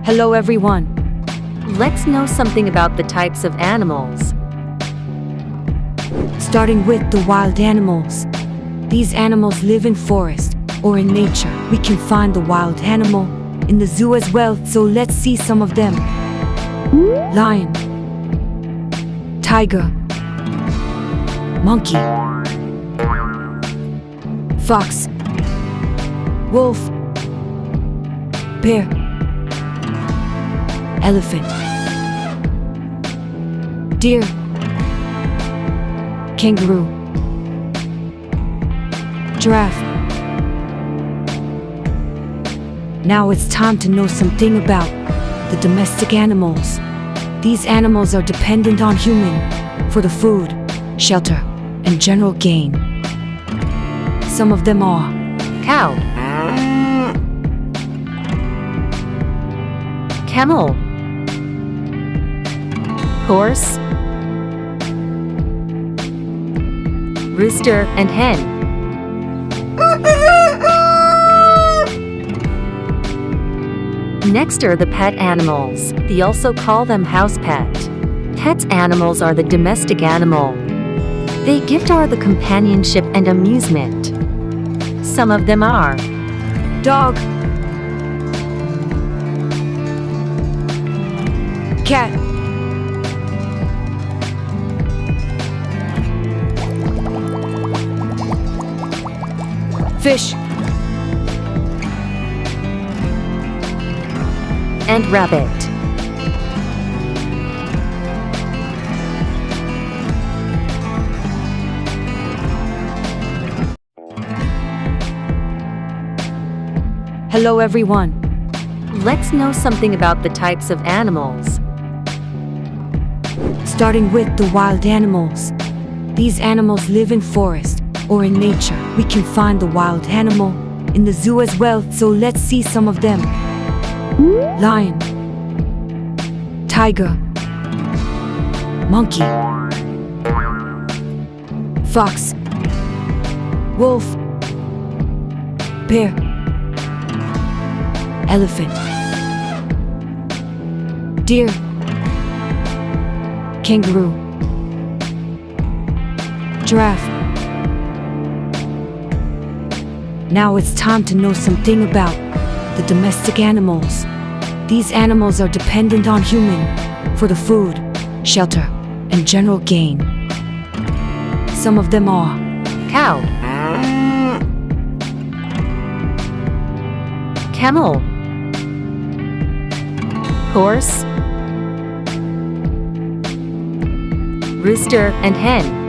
Hello everyone. Let's know something about the types of animals. Starting with the wild animals. These animals live in forest or in nature. We can find the wild animal in the zoo as well, so let's see some of them. Lion, tiger, monkey, fox, wolf, bear, elephant, deer, kangaroo, giraffe. Now it's time to know something about the domestic animals. These animals are dependent on human for the food, shelter, and general gain. Some of them are Cow, camel, horse, rooster and hen. Next are the pet animals. They also call them house pet. Pet animals are the domestic animal. They gift our the companionship and amusement. Some of them are dog, cat, fish, and rabbit. Hello everyone. Let's know something about the types of animals. Starting with the wild animals. These animals live in forest or in nature. We can find the wild animal in the zoo as well, so let's see some of them. Lion, tiger, monkey, fox, wolf, bear, elephant, deer, kangaroo, giraffe. Now it's time to know something about the domestic animals. These animals are dependent on human for the food, shelter, and general gain. Some of them are Cow, camel, horse, rooster and hen.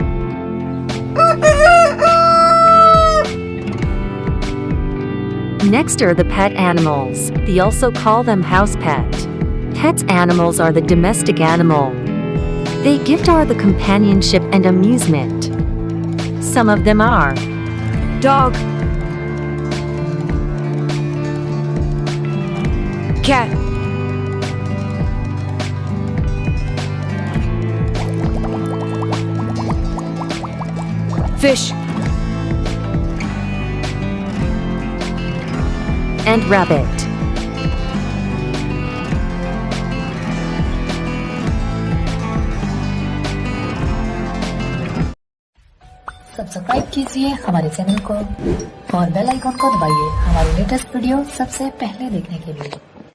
Next are the pet animals. They also call them house pet. Pet animals are the domestic animal. They gift our the companionship and amusement. Some of them are dog, cat, fish, and rabbit. Subscribe कीजिए हमारे channel को और bell icon को दबाइए हमारे latest video सबसे पहले देखने के लिए।